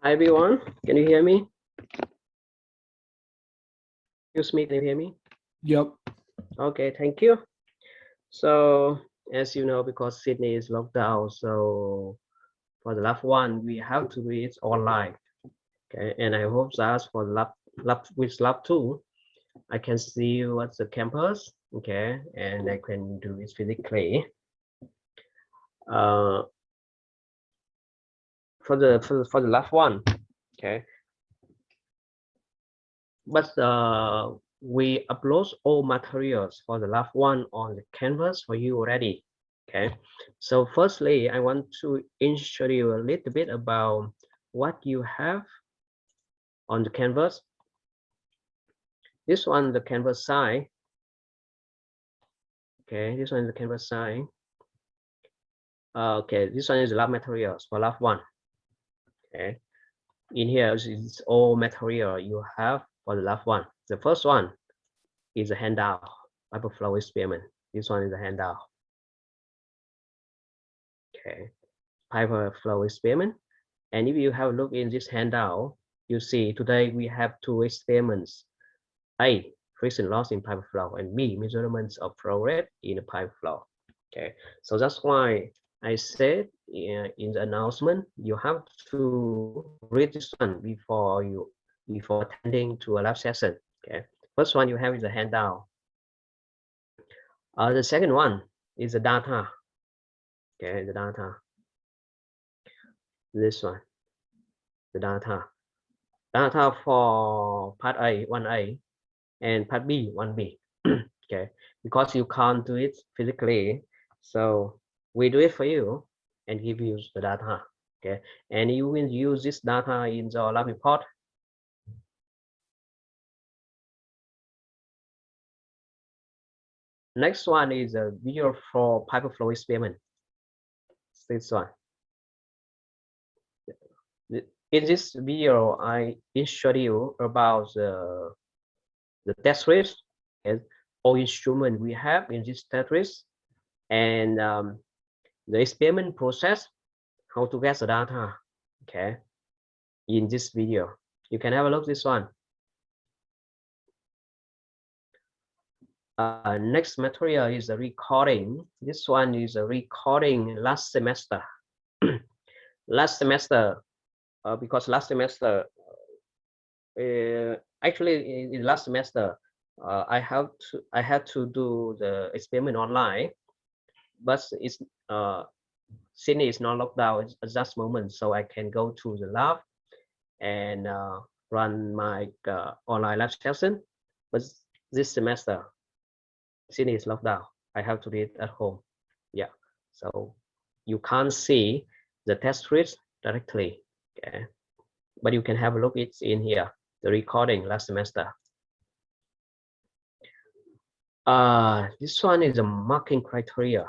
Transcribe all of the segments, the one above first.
Hi everyone, can you hear me? Excuse me, can you hear me? Yep. Okay, thank you. So as you know, because Sydney is locked down, so for the lab one, we have to do it online. Okay, and I hope that for lab two, I can see you at the campus. Okay, and I can do it physically. Uh, for the lab one, okay. But we upload all materials for the lab one on the canvas for you already. Okay, so firstly, I want to introduce you a little bit about what you have on the canvas. This one, the canvas side. Okay, this one is the canvas side. Okay, this one is lab materials for lab one. Okay, in here is all material you have for the lab one. The first one is a handout, Piper flow experiment. This one is a handout. Okay, Piper flow experiment. And if you have a look in this handout, you see today we have two experiments. A, friction loss in pipe flow, and B, measurements of flow rate in the pipe flow. Okay, so that's why I said in the announcement, you have to read this one before attending to a lab session. Okay, first one you have is a handout. The second one is the data. Okay, the data. This one, the data. Data for part A, 1A, and part B, 1B. Okay, because you can't do it physically, so we do it for you and give you the data. Okay, and you will use this data in the lab report. Next one is a video for pipe flow experiment. This one. In this video, I showed you about the test risk and all instrument we have in this test risk, and the experiment process, how to get the data. Okay, in this video, you can have a look at this one. Next material is a recording. This one is a recording last semester. Last semester, because last semester, actually in last semester, I had to do the experiment online, but it's Sydney is not locked down at that moment, so I can go to the lab and run my online lab session. But this semester, Sydney is locked down. I have to do it at home. Yeah, so you can't see the test scripts directly. Okay, but you can have a look. It's in here, the recording last semester. This one is a marking criteria.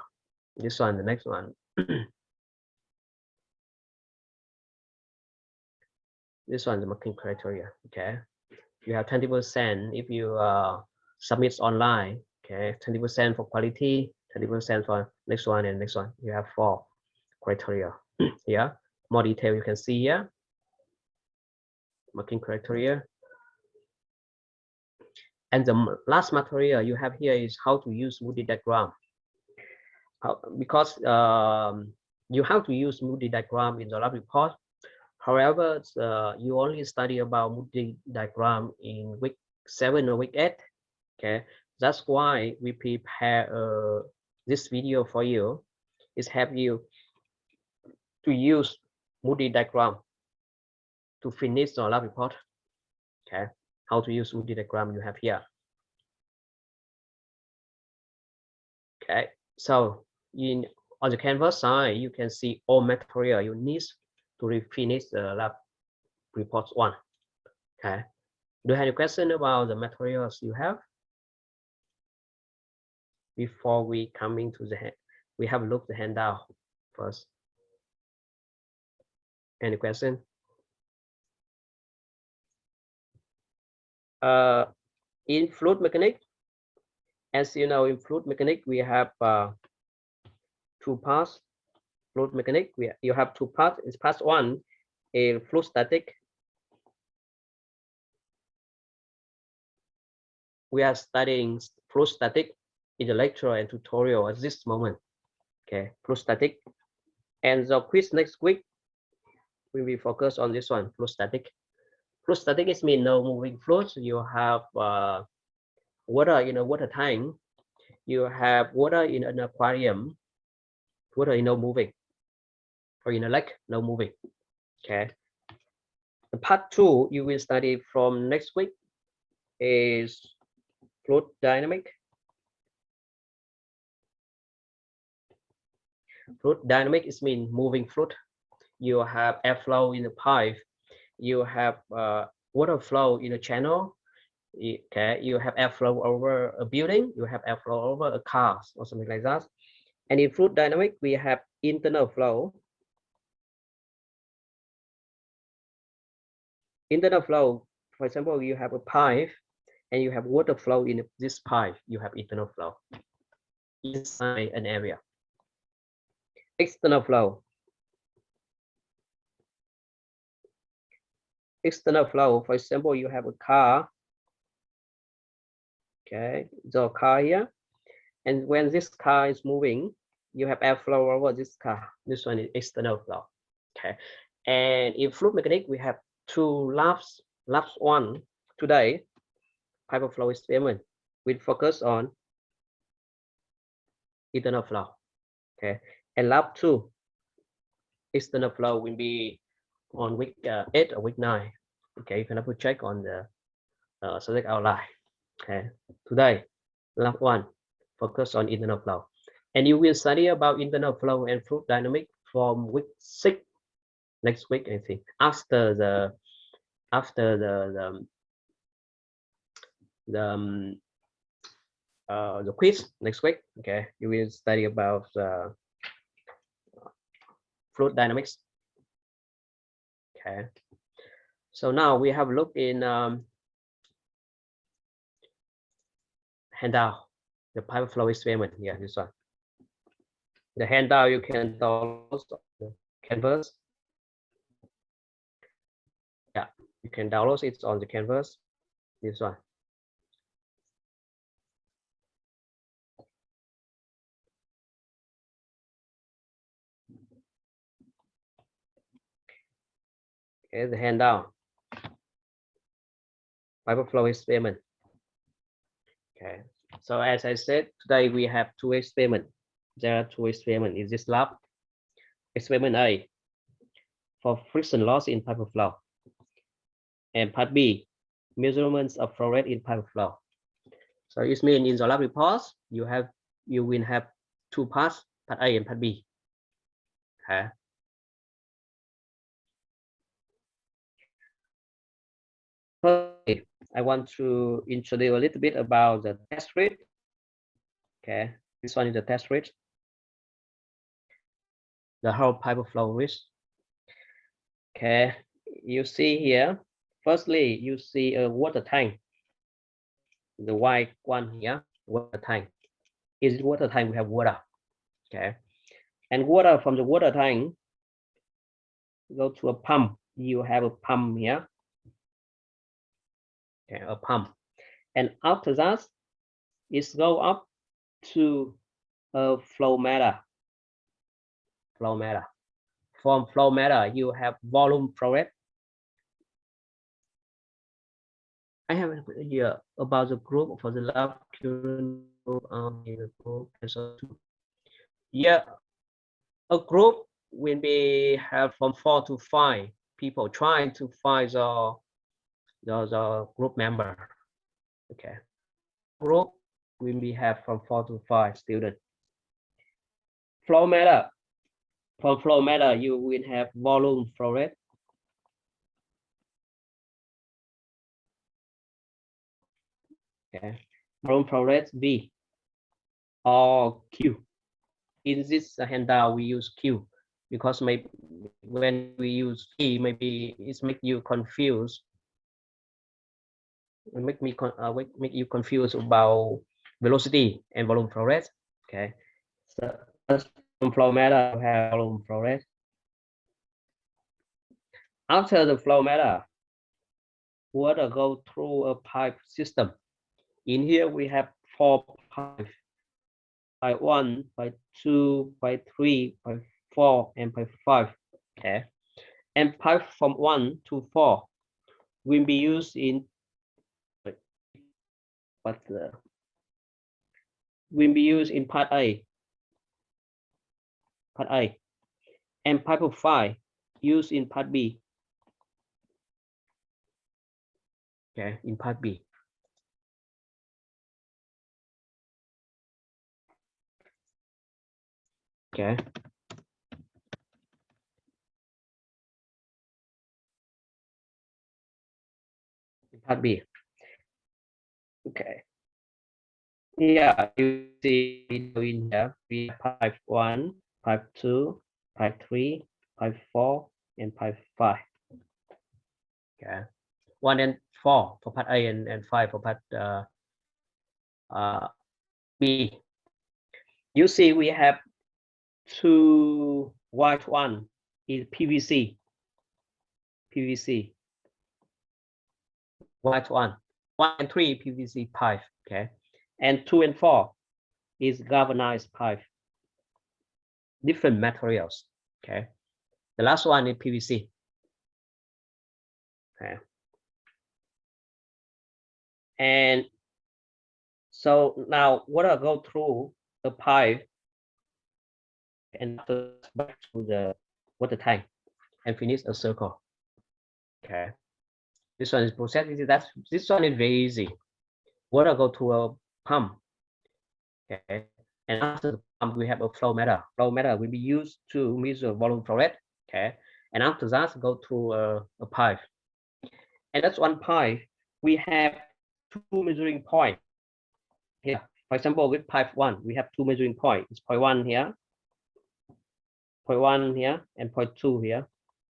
This one, the next one. This one, the marking criteria. Okay, you have 20% if you submit online. Okay, 20% for quality, 20% for next one and next one. You have 4 criteria. Yeah, more detail you can see here. Marking criteria. And the last material you have here is how to use Moody diagram. Because you have to use Moody diagram in the lab report. However, you only study about Moody diagram in week 7 or week 8. Okay, that's why we prepare this video for you. Is help you to use Moody diagram to finish the lab report. Okay, how to use Moody diagram you have here. Okay, so on the canvas side, you can see all material you need to finish the lab report 1. Okay, do you have any question about the materials you have? Before we coming to the we have looked the handout first. Any question? In fluid mechanics, as you know, in fluid mechanics we have 2 parts. Fluid mechanics, you have 2 parts. It's part 1 in fluid static. We are studying fluid static in the lecture and tutorial at this moment. Okay, fluid static. And the quiz next week, we will focus on this one, fluid static. Fluid static is mean no moving fluid. You have water in a water tank. You have water in an aquarium. Water is no moving. Or in a lake, no moving. Okay. The part 2 you will study from next week is fluid dynamic. Fluid dynamic is mean moving fluid. You have airflow in the pipe. You have water flow in a channel. Okay, you have airflow over a building. You have airflow over a car or something like that. And in fluid dynamic, we have internal flow. Internal flow, for example, you have a pipe and you have water flow in this pipe. You have internal flow inside an area. External flow. External flow, for example, you have a car. Okay, the car here. And when this car is moving, you have airflow over this car. This one is external flow. Okay. And in fluid mechanics, we have two labs. Lab 1 today, pipe flow experiment. We focus on internal flow. Okay. And lab 2, external flow will be on week 8 or week 9. Okay, you can have a check on the subject outline. Okay. Today, lab 1, focus on internal flow. And you will study about internal flow and fluid dynamic from week 6 next week, I think, after the quiz next week. Okay, you will study about fluid dynamics. Okay, so now we have looked in handout, the pipe flow experiment. Yeah, this one. The handout you can download the Canvas. Yeah, you can download it on the Canvas. This one. Okay, the handout. Pipe flow experiment. Okay, so as I said, today we have 2 experiments. There are 2 experiments in this lab. Experiment A for friction loss in pipe flow, and part B, measurements of flow rate in pipe flow. So it means in the lab reports you will have 2 parts, part A and part B. Okay. Okay, I want to introduce a little bit about the test rate. Okay, this one is the test rate. The whole pipe flow rate. Okay, you see here. Firstly, you see a water tank. The white one here, water tank. Is water tank? We have water. Okay, and water from the water tank go to a pump. You have a pump here. Okay, a pump, and after that, it go up to a flow meter. Flow meter. From flow meter, you have volume flow rate. I have here about the group for the lab current group the group and so yeah, a group will be have from 4 to 5 people trying to find the group member. Okay, group will be have from 4 to 5 students. Flow meter. For flow meter, you will have volume flow rate. Okay, volume flow rate V or Q. In this handout, we use Q because maybe when we use V, maybe it's make you confused. Make you confused about velocity and volume flow rate. Okay, so flow meter have volume flow rate. After the flow meter, water go through a pipe system. In here we have 4 pipes: pipe 1, pipe 2, pipe 3, pipe 4, and pipe 5. Okay, and pipe from 1 to 4 will be used in will be used in part A, and pipe 5 used in part B. Okay, in part B. Okay. In part B. Okay. Yeah, you see in here we have pipe 1, pipe 2, pipe 3, pipe 4, and pipe 5. Okay. 1 and 4 for part A and 5 for part B. You see we have 2 white one is PVC. White one. 1 and 3 PVC pipe. Okay. And 2 and 4 is galvanized pipe. Different materials. Okay. The last one is PVC. Okay. And so now water go through the pipe and back to the water tank and finish a circle. Okay. This one is process. This one is very easy. Water go to a pump. Okay. And after the pump, we have a flow meter. Flow meter will be used to measure volume flow rate. Okay. And after that, go to a pipe. And that's one pipe. We have 2 measuring points here. For example, with pipe 1, we have 2 measuring points. It's point 1 here, point 1 here, and point 2 here.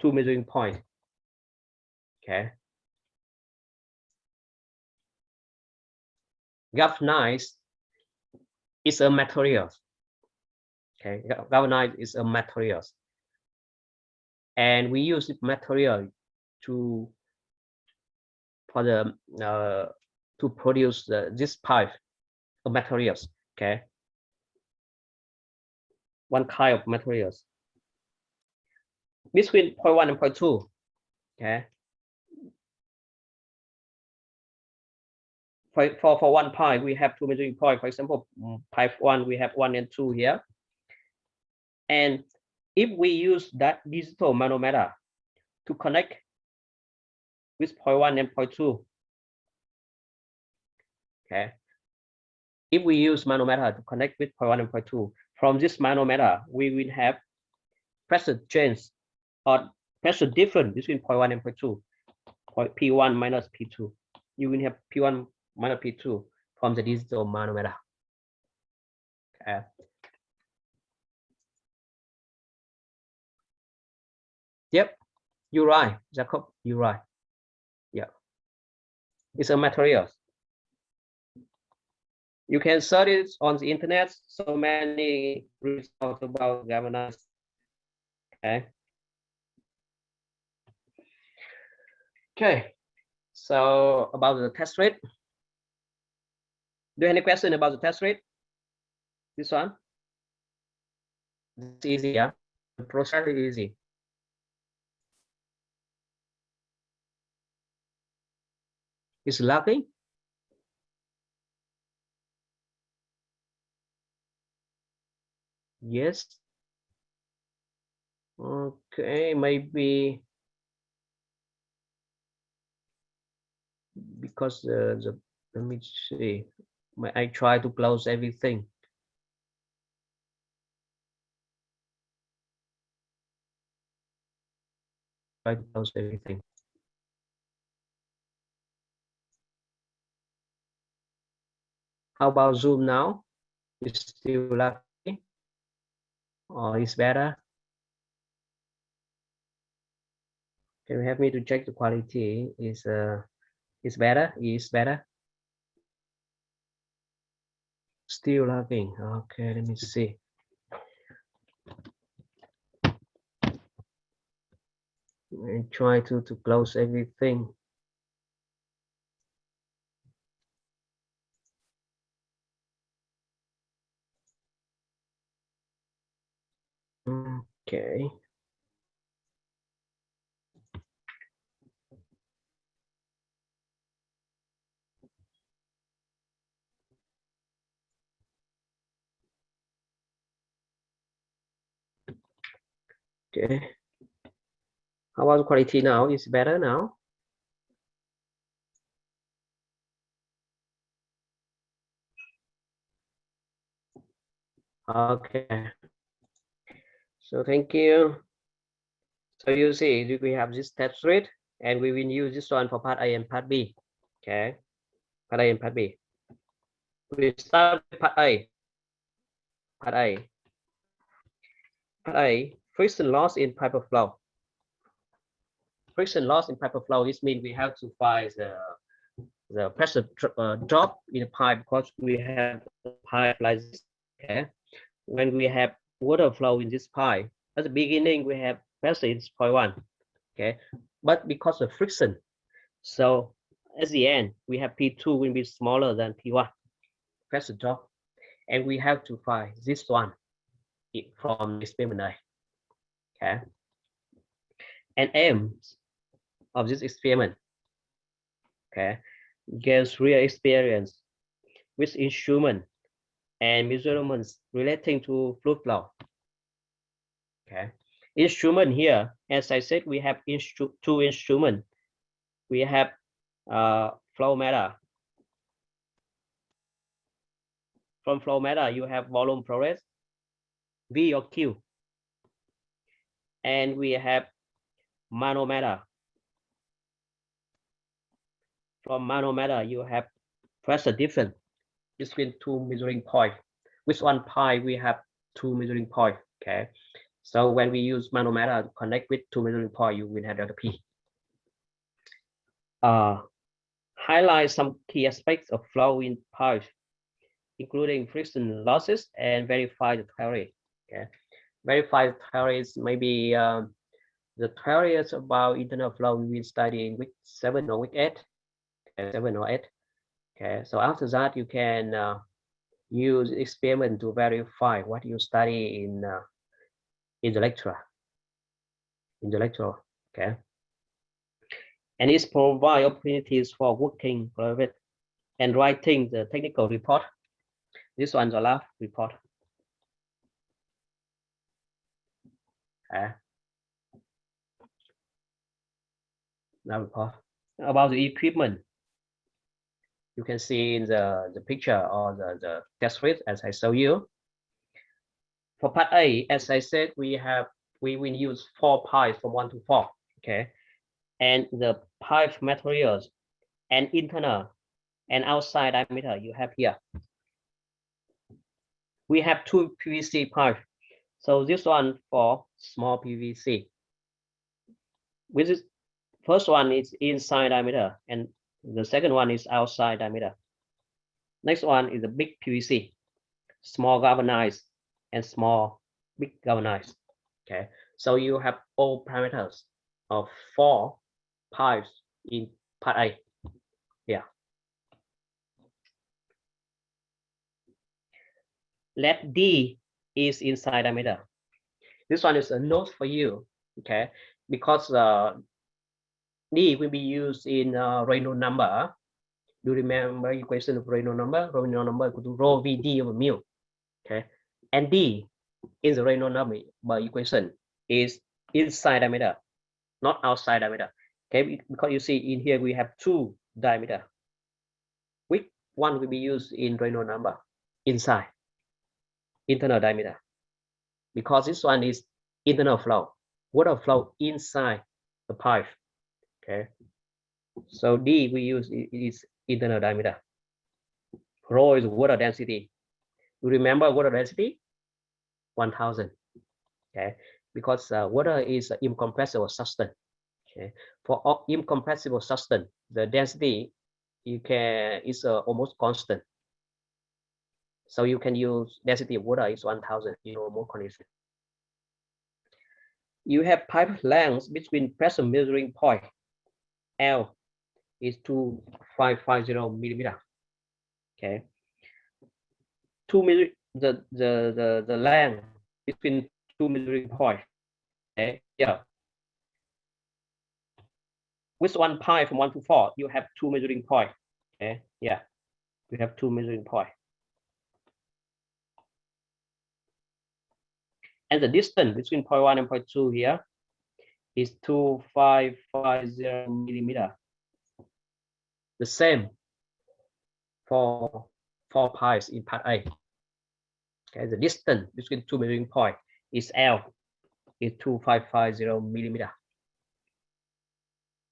2 measuring points. Okay. Galvanized is a material. Okay, galvanized is a material, and we use material to produce this pipe of materials. Okay, one kind of materials between point 1 and point 2. Okay, for one pipe we have 2 measuring points. For example, pipe 1 we have 1 and 2 here, and if we use that digital manometer to connect with point 1 and point 2, okay, if we use manometer to connect with point 1 and point 2, from this manometer we will have pressure change or pressure difference between point 1 and point 2, point P1 minus P2. You will have P1 minus P2 from the digital manometer. Okay. Yep, you're right, Jacob. You're right. Yeah, it's a material. You can search it on the internet. So many results about galvanized. Okay. Okay. So about the test rate. Do you have any question about the test rate? This one? It's easy, yeah. The process is easy. It's lagging. Yes. Okay, maybe because let me see. I try to close everything. Try to close everything. How about Zoom now? It's still lagging, or it's better? Can you help me to check the quality? Is better? Is better? Still lagging. Okay, let me see. and try to close everything. Okay. Okay. How about the quality now? Is better now? Okay. So thank you. So you see, we have this test rate, and we will use this one for part A and part B. Okay. Part A and part B. We start with part A. Part A. Part A. Friction loss in pipe flow. Friction loss in pipe flow. This means we have to find the pressure drop in the pipe because we have a pipe like this. Okay. When we have water flow in this pipe, at the beginning we have pressure is 0.1. Okay. But because of friction, so at the end we have P2 will be smaller than P1 pressure drop, and we have to find this one from experiment A. Okay. And aim of this experiment, okay, gives real experience with instrument and measurements relating to fluid flow. Okay, instrument here, as I said, we have two instruments. We have flow meter. From flow meter, you have volume flow rate, V or Q, and we have manometer. From manometer, you have pressure difference between two measuring points. With one point, we have two measuring points. Okay, so when we use manometer to connect with two measuring points, you will have delta P. Highlight some key aspects of flow in pipes, including friction losses, and verify the theory. Okay, verify the theories. Maybe the theories about internal flow we will study in week 7 or week 8. Okay, 7 or 8. Okay, so after that you can use experiment to verify what you study in the lecture. Okay, and it provides opportunities for working private and writing the technical report. This one's the last report. Okay. Now report about the equipment. You can see in the picture or the test rate as I show you. For part A, as I said, we will use 4 pipes from 1 to 4. Okay, and the pipe materials and internal and outside diameter you have here. We have 2 PVC pipes. So this one for small PVC. With this first one is inside diameter, and the second one is outside diameter. Next one is the big PVC, small galvanized and small big galvanized. Okay, so you have all parameters of 4 pipes in part A. Yeah. Let D is inside diameter. This one is a note for you. Okay, because D will be used in Reynolds number. Do you remember equation of Reynolds number? Reynolds number equal to rho VD over mu. Okay, and D in the Reynolds number equation is inside diameter, not outside diameter. Okay, because you see in here we have 2 diameter. Which one will be used in Reynolds number? Inside, internal diameter. Because this one is internal flow, water flow inside the pipe. Okay, so D we use is internal diameter. Rho is water density. You remember water density? 1000. Okay, because water is an incompressible substance. Okay, for incompressible substance, the density is almost constant. So you can use density of water is 1000 in normal condition. you have pipe length between pressure measuring point L is 2550 millimeter. Okay, 2 the length between 2 measuring point. Okay, yeah. With one pipe from 1 to 4, you have 2 measuring point. Okay, yeah, you have 2 measuring point. And the distance between point 1 and point 2 here is 2550 millimeter. The same for 4 pipes in part A. Okay, the distance between 2 measuring points is L, is 2550 millimeter.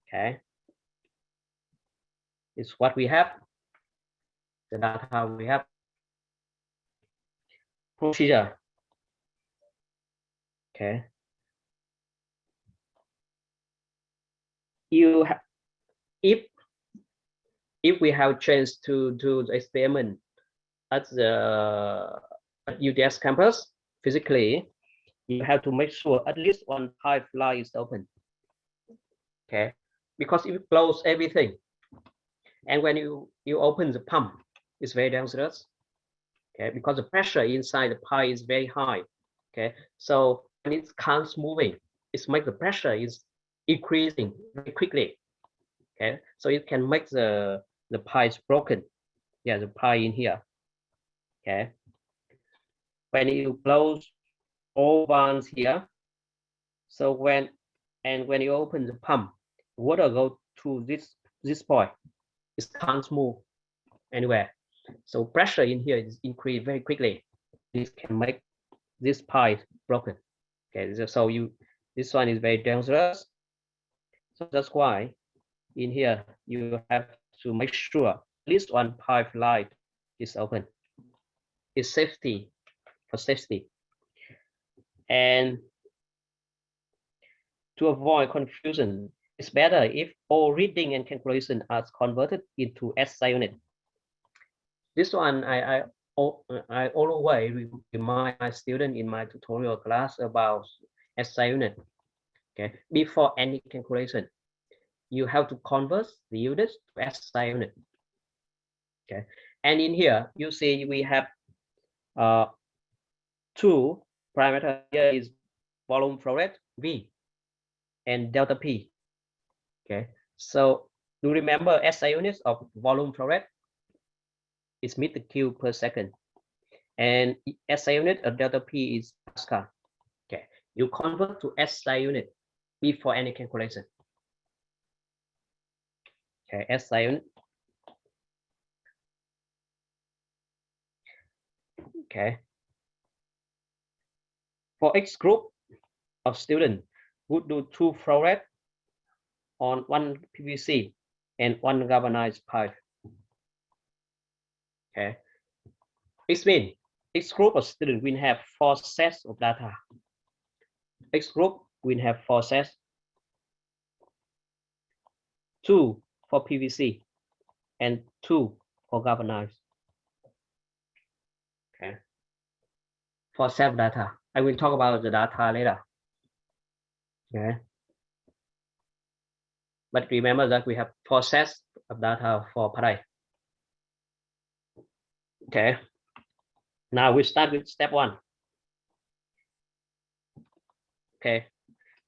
Okay, it's what we have. The data we have. Procedure. Okay. You have, if we have chance to do the experiment at the UTS campus physically, you have to make sure at least one pipeline is open. Okay, because if you close everything, and when you open the pump, it's very dangerous. Okay, because the pressure inside the pipe is very high. Okay, so when it comes moving, it makes the pressure is increasing very quickly. Okay, so it can make the pipes broken. Yeah, the pipe in here. Okay, when you close all valves here, so when you open the pump, water go to this point. It can't move anywhere. So pressure in here is increased very quickly. This can make this pipe broken. Okay, so this one is very dangerous. So that's why in here you have to make sure at least one pipeline is open. It's safety, for safety. And to avoid confusion, it's better if all reading and calculation are converted into SI unit. This one I always remind my student in my tutorial class about SI unit. Okay, before any calculation, you have to convert the units to SI unit. Okay, and in here you see we have two parameters. Here is volume flow rate V and delta P. Okay, so do remember SI units of volume flow rate is meter cube per second, and SI unit of delta P is Pascal. Okay, you convert to SI unit before any calculation. Okay, SI unit. Okay. For each group of students, would do 2 flow rate on 1 PVC and 1 galvanized pipe. Okay. It means each group of students will have 4 sets of data. Each group will have 4 sets. 2 for PVC and 2 for galvanized. Okay. For set data, I will talk about the data later. Okay. But remember that we have 4 sets of data for Parai. Okay. Now we start with step 1. Okay.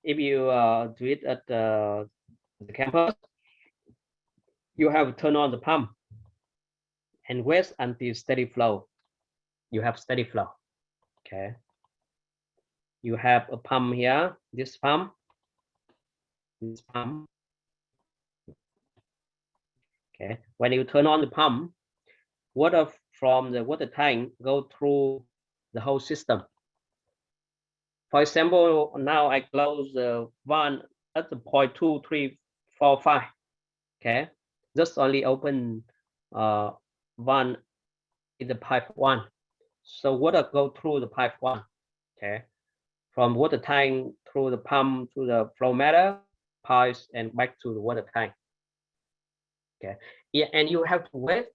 If you do it at the campus, you have to turn on the pump and wait until steady flow. You have steady flow. Okay. You have a pump here, this pump. Okay. When you turn on the pump, water from the water tank go through the whole system. For example, now I close the one at the point 2, 3, 4, 5. Okay. Just only open one in the pipe 1. So water go through the pipe 1. Okay. From water tank through the pump to the flow meter, pipes, and back to the water tank. Okay. Yeah, and you have to wait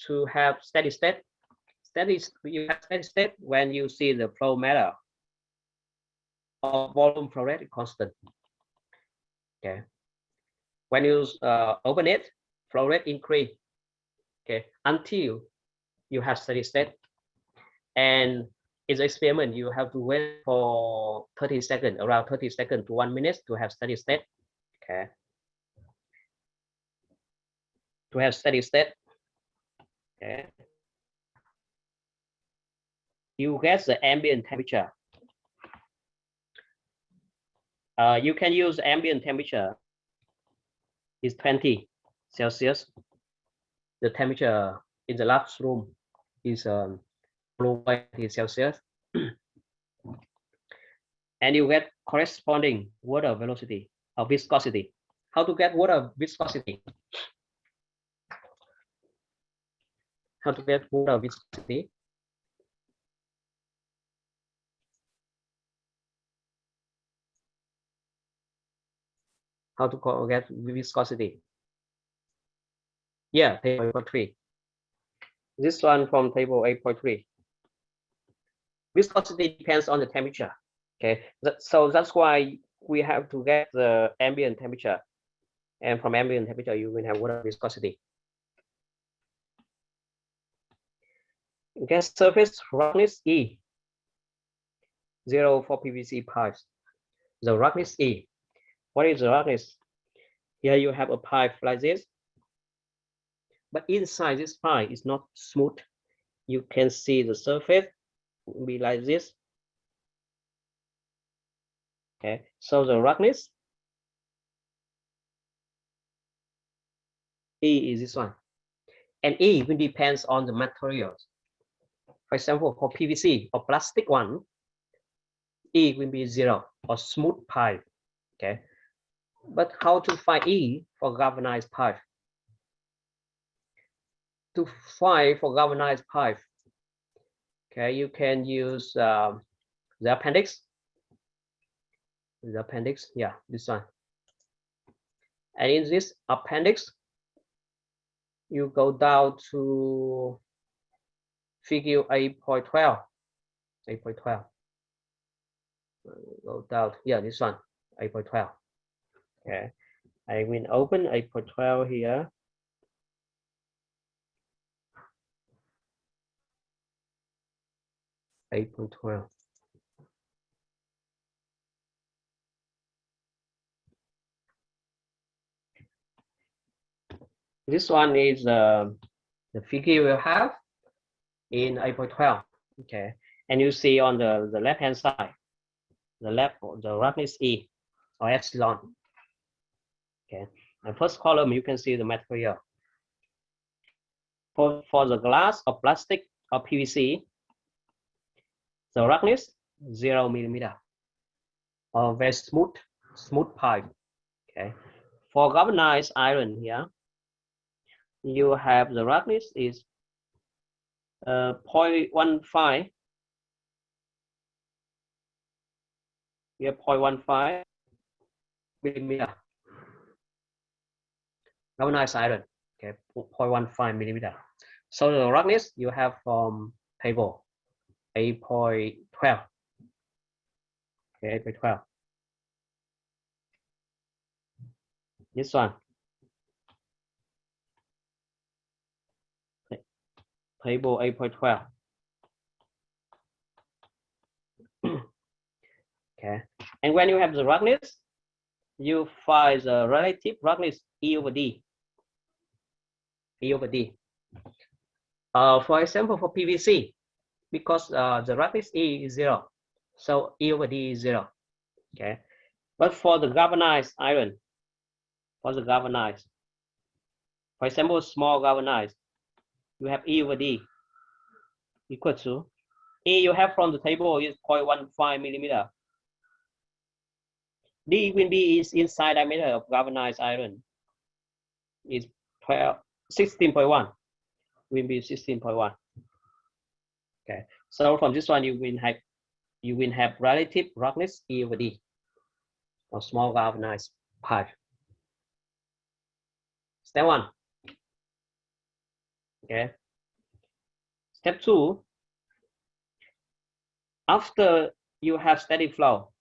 to have steady state. You have steady state when you see the flow meter of volume flow rate is constant. Okay. When you open it, flow rate increase. Okay, until you have steady state. And in the experiment, you have to wait for 30 seconds, around 30 seconds to 1 minute to have steady state. Okay. To have steady state. Okay. You get the ambient temperature. You can use ambient temperature is 20 Celsius. The temperature in the lab room is below 20 Celsius. And you get corresponding water velocity or viscosity. How to get water viscosity? How to get water viscosity? How to get viscosity? Yeah, table 8.3. This one from table 8.3. Viscosity depends on the temperature. Okay, so that's why we have to get the ambient temperature, and from ambient temperature you will have water viscosity. Gas surface roughness E. 0 for PVC pipes. The roughness E. What is the roughness? Here you have a pipe like this, but inside this pipe is not smooth. You can see the surface will be like this. Okay, so the roughness E is this one, and E will depends on the materials. For example, for PVC or plastic one, E will be 0 or smooth pipe. Okay, but how to find E for galvanized pipe? To find for galvanized pipe, okay, you can use the appendix. The appendix, yeah, this one. And in this appendix, you go down to figure 8.12. 8.12. Go down, yeah, this one, 8.12. Okay, I will open 8.12 here. This one is the figure we have in 8.12. Okay, and you see on the left hand side, the roughness E or epsilon. Okay, and first column you can see the material. For the glass or plastic or PVC, the roughness 0 millimeter or very smooth pipe. Okay, for galvanized iron here, you have the roughness is 0.15. You have 0.15 millimeter. Galvanized iron, okay, 0.15 millimeter. So the roughness you have from table 8.12. Okay, 8.12. This one. Table 8.12. Okay, and when you have the roughness, you find the relative roughness E over D. E over D. For example, for PVC, because the roughness E is 0, so E over D is 0. Okay, but for the galvanized iron, for example, small galvanized, you have E over D equal to E you have from the table is 0.15 millimeter. D will be is inside diameter of galvanized iron is 16.1. Will be 16.1. Okay, so from this one you will have relative roughness E over D or small galvanized pipe. Step 1. Okay. Step 2. After you have steady flow,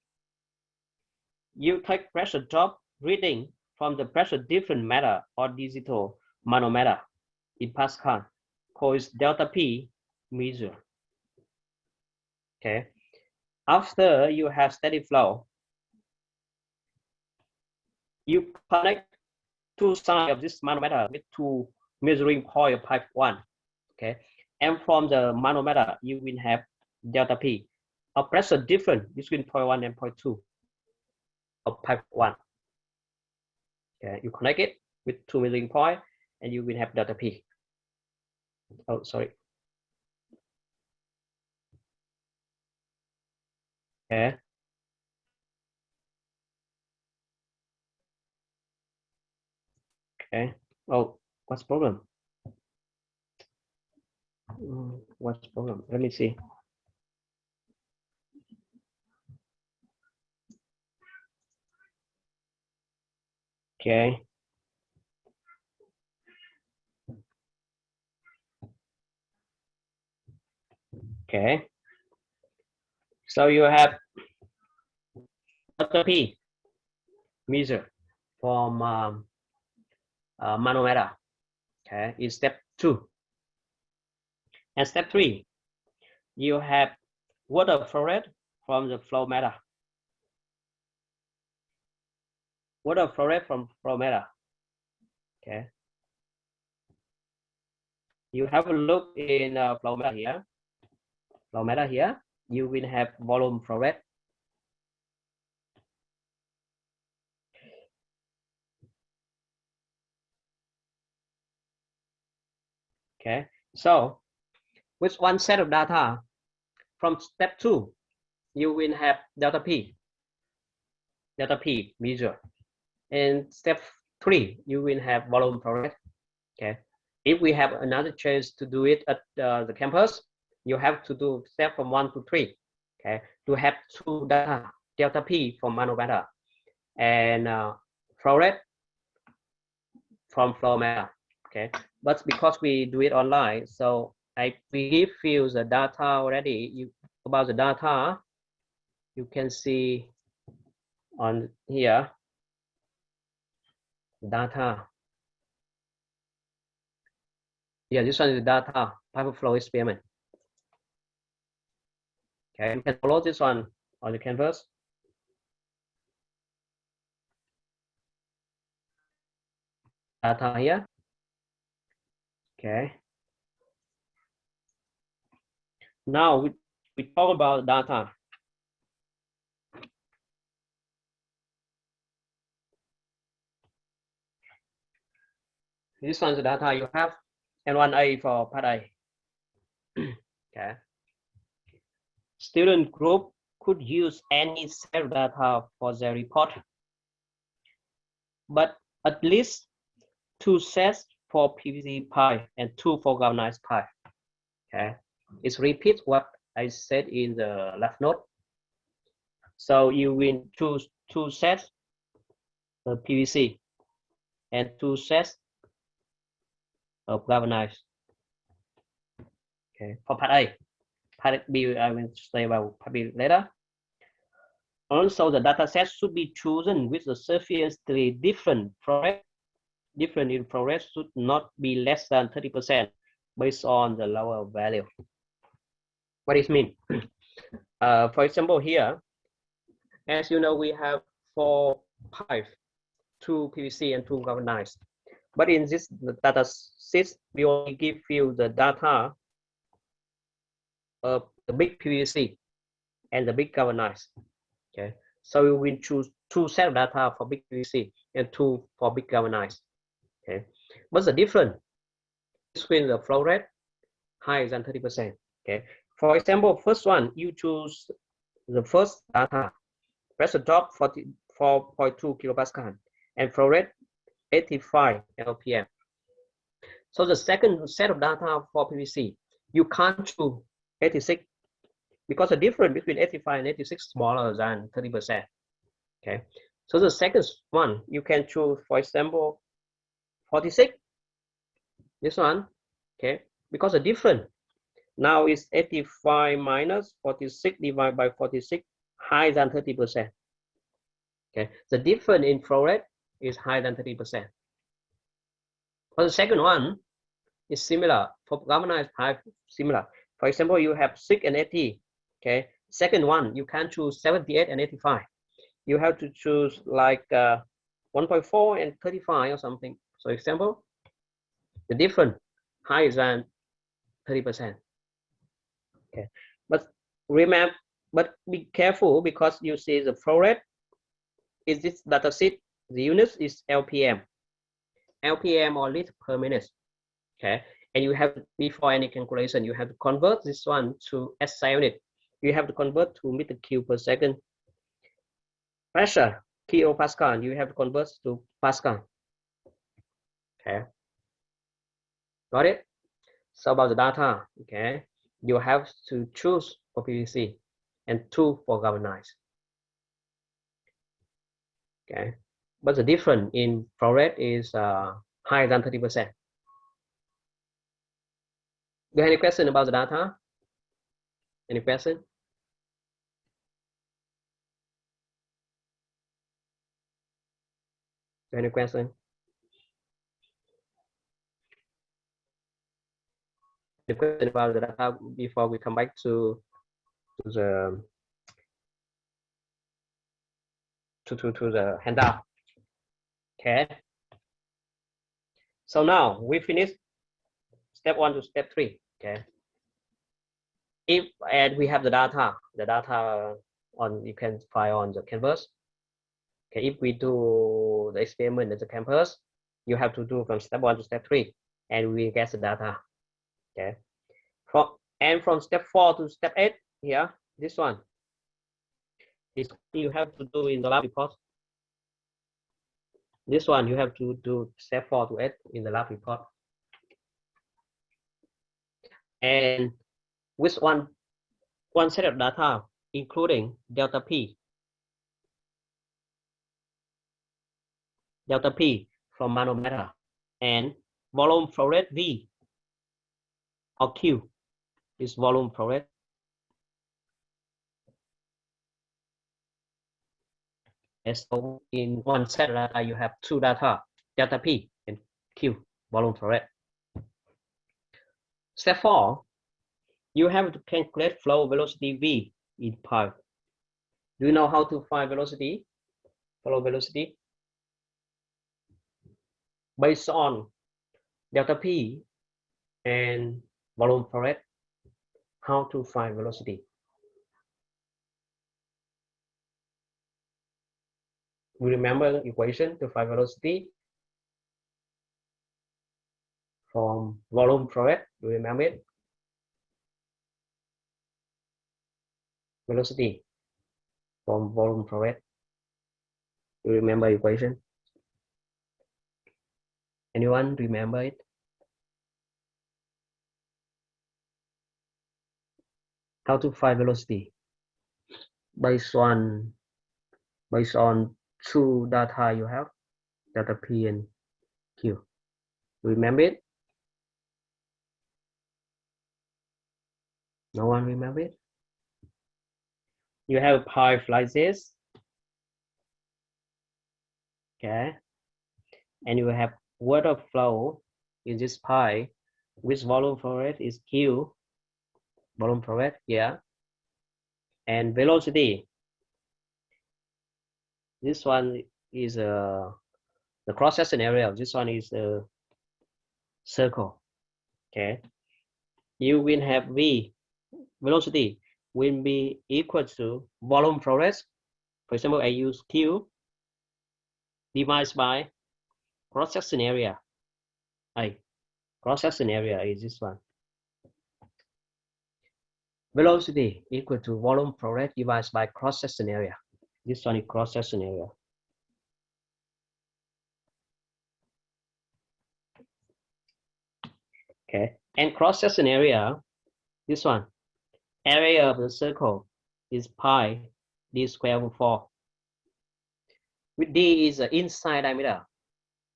You take pressure drop reading from the pressure different meter or digital manometer in Pascal, called delta P measure. Okay. After you have steady flow, you connect two sides of this manometer with two measuring point of pipe 1. Okay. And from the manometer, you will have delta P, a pressure difference between point 1 and point 2 of pipe 1. Okay. You connect it with two measuring point and you will have delta P. Oh, sorry. Okay. Okay. Oh, what's the problem? What's the problem? Let me see. Okay. Okay. So you have delta P measure from manometer. Okay, in step 2. And step 3, you have water flow rate from the flow meter. Water flow rate from flow meter. Okay. You have a look in flow meter here. Flow meter here. You will have volume flow rate. Okay. So with one set of data from step 2, you will have delta P measure. In step 3, you will have volume flow rate. Okay. If we have another chance to do it at the campus, you have to do step from 1 to 3. Okay. To have two data, delta P from manometer and flow rate from flow meter. Okay. But because we do it online, so we give you the data already. About the data, you can see on here data. Yeah, this one is data pipe flow experiment. Okay, you can follow this one on the canvas. Data here. Okay. Now we talk about data. This one's the data you have, N1A for part A. Okay. Student group could use any set data for their report, but at least 2 sets for PVC pipe and 2 for galvanized pipe. Okay. It's repeat what I said in the last note. So you will choose 2 sets of PVC and 2 sets of galvanized. Okay, for part A. Part B, I will say about part B later. Also, the data set should be chosen with the sufficiently different flow rate. Different in flow rate should not be less than 30% based on the lower value. What does it mean? For example, here, as you know, we have 4 pipes, 2 PVC and 2 galvanized. But in this data set, we only give you the data of the big PVC and the big galvanized. Okay, so we will choose 2 set of data for big PVC and 2 for big galvanized. Okay, what's the difference between the flow rate higher than 30%? Okay, for example, first one, you choose the first data, pressure drop 44.2 kilopascal and flow rate 85 LPM. So the second set of data for PVC, you can't choose 86 because the difference between 85 and 86 is smaller than 30%. Okay, so the second one, you can choose, for example, 46, this one, okay, because the difference now is 85 minus 46 divided by 46 higher than 30%. Okay, the difference in flow rate is higher than 30%. For the second one is similar. For galvanized pipe, similar. For example, you have 6 and 80. Okay, second one, you can choose 78 and 85. You have to choose like 1.4 and 35 or something. So example, the difference higher than 30%. Okay, but remember, but be careful because you see the flow rate is this data sheet. The unit is LPM, LPM or lit per minute. Okay, and you have, before any calculation, you have to convert this one to SI unit. You have to convert to meter cube per second. Pressure, kilopascal, you have to convert to Pascal. Okay, got it? So about the data, okay, you have to choose for PVC and 2 for galvanized. Okay, but the difference in flow rate is higher than 30%. Do you have any question about the data? Any question? Do you have any question? The question about the data before we come back to the handout. Okay. So now we finish step 1 to step 3. Okay. If and we have the data on, you can find on the canvas. Okay. If we do the experiment at the campus, you have to do from step 1 to step 3, and we get the data. Okay. From step 4 to step 8 here, this one is you have to do in the lab report. This one you have to do step 4 to 8 in the lab report. And with one set of data, including delta P from manometer and volume flow rate V or Q is volume flow rate. And so in one set of data, you have 2 data, delta P and Q, volume flow rate. Step 4, you have to calculate flow velocity V in pipe. Do you know how to find velocity? Flow velocity? Based on delta P and volume flow rate, how to find velocity? We remember the equation to find velocity from volume flow rate. Do you remember it? Velocity from volume flow rate. Do you remember equation? Anyone remember it? How to find velocity based on 2 data you have, delta P and Q. Remember it? No one remember it? You have a pipe like this. Okay. And you have water flow in this pipe, which volume flow rate is Q, volume flow rate, yeah. And velocity, this one is the cross-section area. This one is the circle. Okay. You will have V, velocity will be equal to volume flow rate. For example, I use Q divided by cross-section area. Cross-section area is this one. Velocity equal to volume flow rate divided by cross-section area. This one is cross-section area. Okay, and cross-section area, this one, area of the circle is pi d squared over 4. With d is the inside diameter.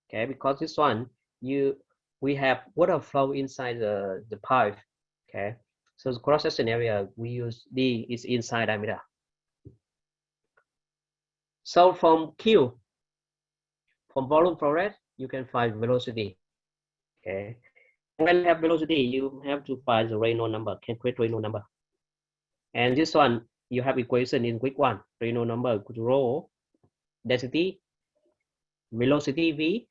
Okay, because this one we have water flow inside the pipe. Okay, so the cross-section area we use d is inside diameter. So from Q, from volume flow rate, you can find velocity. Okay. When you have velocity, you have to find the Reynolds number, calculate Reynolds number. And this one, you have equation in quick one. Reynolds number equal to rho density, velocity V,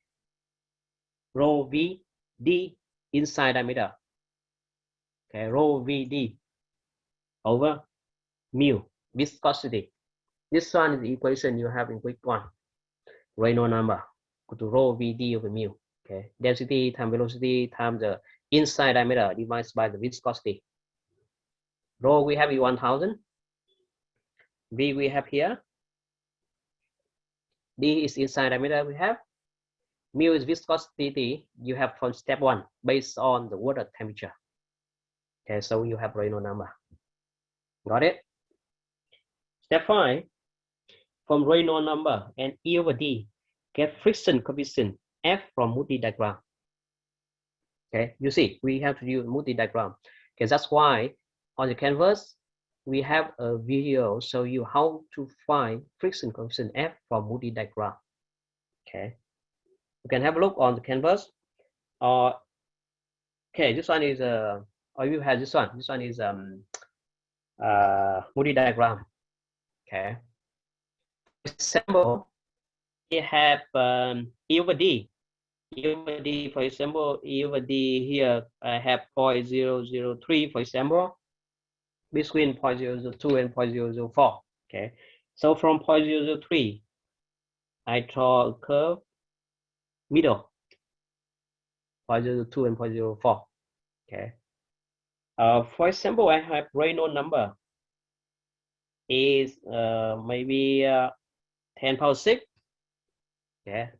rho V, D inside diameter. Okay, rho V D over mu, viscosity. This one is the equation you have in quick one. Reynolds number equal to rho V D over mu. Okay, density times velocity times the inside diameter divided by the viscosity. Rho we have 1000. V we have here. D is inside diameter we have. Mu is viscosity you have from step one based on the water temperature. Okay, so you have Reynolds number. Got it? Step 5, from Reynolds number and E over D, get friction coefficient F from Moody diagram. Okay, you see, we have to use Moody diagram. Okay, that's why on the canvas, we have a video show you how to find friction coefficient F from Moody diagram. Okay, you can have a look on the canvas. Okay, this one is or you have this one. This one is Moody diagram. Okay. Example, we have E over D. E over D, for example, E over D here, I have 0.003, for example, between 0.002 and 0.004. Okay, so from 0.003, I draw a curve middle, 0.02 and 0.04. Okay. For example, I have Reynolds number is maybe 10 power 6. Okay.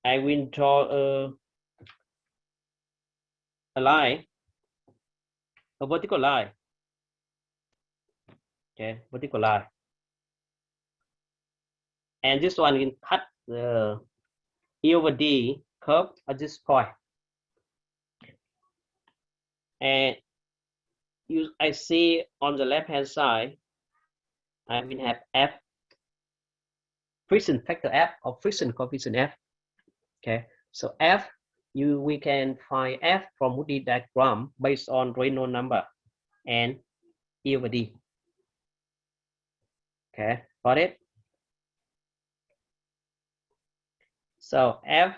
I will draw a line, a vertical line. Okay, vertical line. And this one will cut the E over D curve at this point. And I see on the left hand side, I will have F, friction factor F or friction coefficient F. Okay, so F, we can find F from Moody diagram based on Reynolds number and E over D. Okay, got it? So F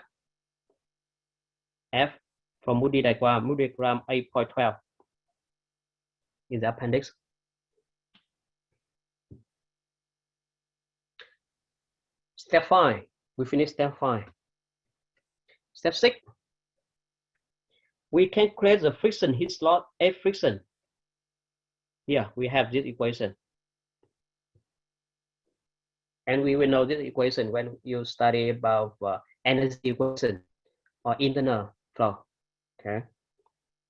from Moody diagram 8.12 in the appendix. Step 5, we finish step 5. Step 6, we calculate the friction heat loss F friction. Here we have this equation. And we will know this equation when you study about energy equation or internal flow. Okay.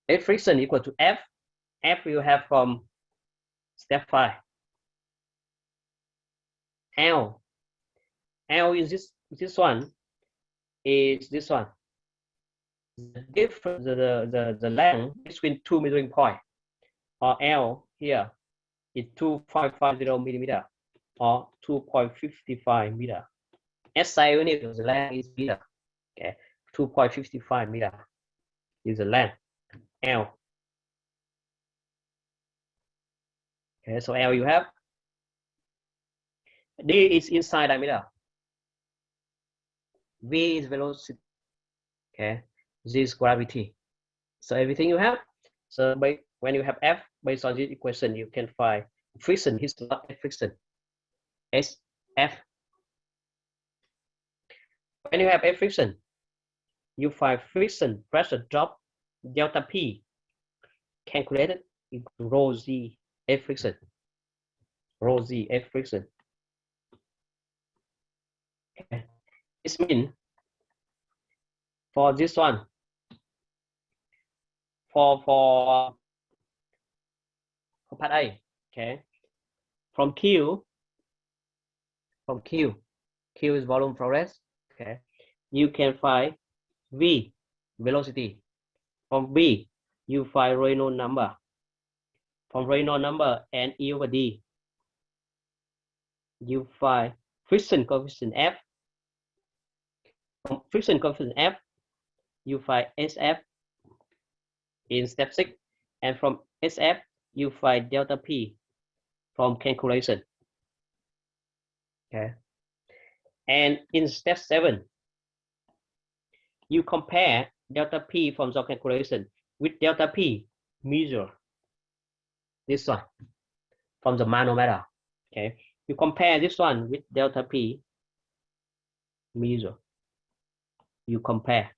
F friction equal to F. F you have from step 5. L is this one is this one. The difference, the length between two measuring points, or L here is 2550 millimeter or 2.55 meter. SI unit of the length is meter. Okay, 2.55 meter is the length. L. Okay, so L you have. D is inside diameter. V is velocity. Okay, this is gravity. So everything you have. So when you have F, based on this equation, you can find friction, heat loss friction, SF. When you have F friction, you find friction pressure drop delta P calculated in rho Z F friction. Rho Z F friction. Okay. This means for this one, for part A, okay, from Q is volume flow rate, okay, you can find V, velocity. From V, you find Reynolds number. From Reynolds number and E over D, you find friction coefficient F. From friction coefficient F, you find SF in step 6, and from SF, you find delta P from calculation. Okay. And in step 7, you compare delta P from the calculation with delta P measure. This one from the manometer. Okay. You compare this one with delta P measure. You compare.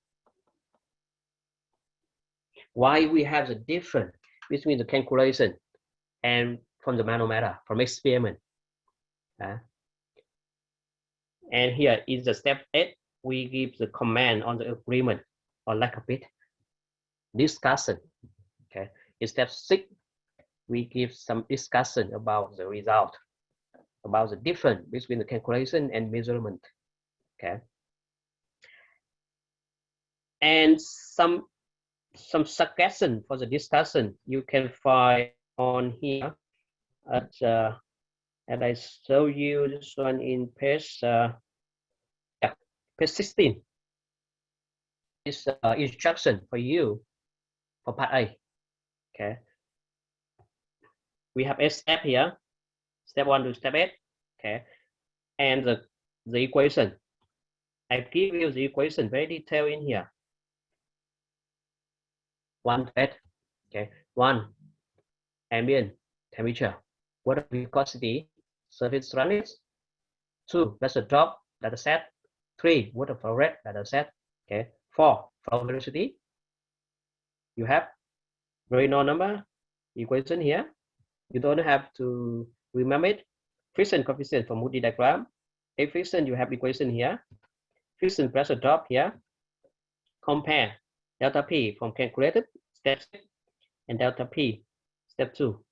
Why we have the difference between the calculation and from the manometer, from experiment. And here is the step 8, we give the comment on the agreement or lack of it. Discussion. Okay. In step 6, we give some discussion about the result, about the difference between the calculation and measurement. Okay. And some suggestion for the discussion you can find on here at and I show you this one in page page 16. This instruction for you for part A. Okay. We have 8 steps here, step 1 to step 8. Okay. And the equation. I give you the equation very detailed in here. 1 to 8. Okay. 1, ambient temperature, water viscosity, surface roughness. 2, pressure drop, data set. 3, water flow rate, data set. Okay. 4, flow velocity. You have Reynolds number equation here. You don't have to remember it. Friction coefficient for Moody diagram. A friction, you have equation here. Friction pressure drop here. Compare delta P from calculated step 6 and delta P step 2.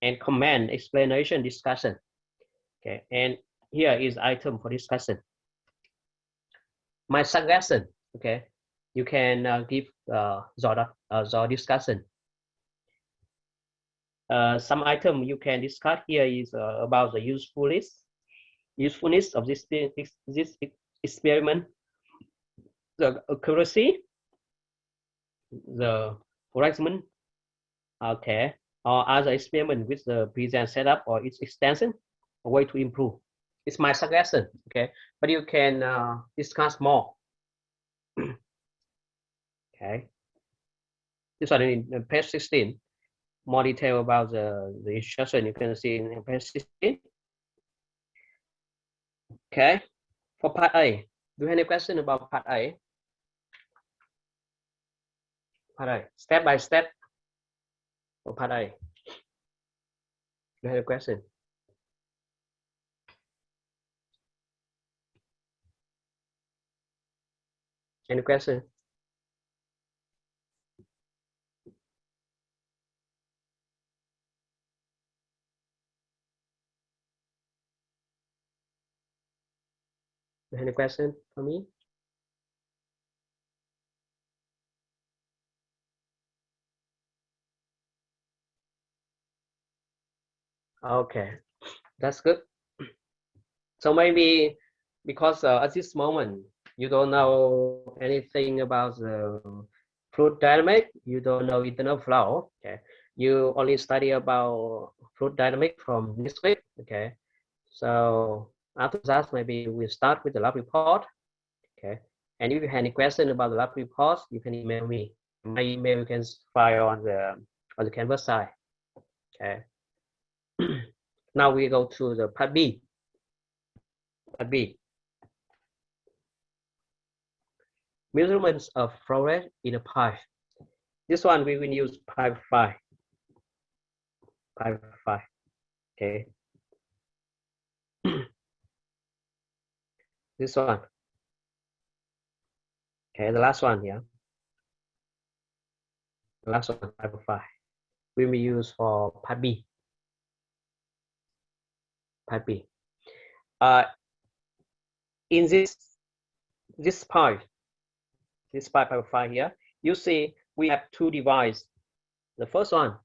And comment, explanation, discussion. Okay, and here is item for discussion. My suggestion. Okay, you can give the discussion. Some item you can discuss here is about the usefulness of this experiment, the accuracy, the horizon, okay, or other experiment with the present setup or its extension, a way to improve. It's my suggestion, okay, but you can discuss more. Okay, this one in page 16. More detail about the instruction you can see in page 16. Okay, for part A, do you have any question about part A? Part A, step by step for part A. Do you have a question? Any question? Any question for me? Okay, that's good. So maybe because at this moment you don't know anything about the fluid dynamic, you don't know internal flow. Okay, you only study about fluid dynamic from this week. Okay, so after that maybe we start with the lab report. Okay, and if you have any question about the lab report, you can email me. My email you can find on the Canvas side. Okay. Now we go to the part B. Part B. Measurements of flow rate in a pipe. This one we will use pipe 5. Pipe 5. Okay. This one. Okay, the last one here. The last one, pipe 5. We will use for part B. Part B. In this pipe 5 here, you see we have 2 devices. The first one,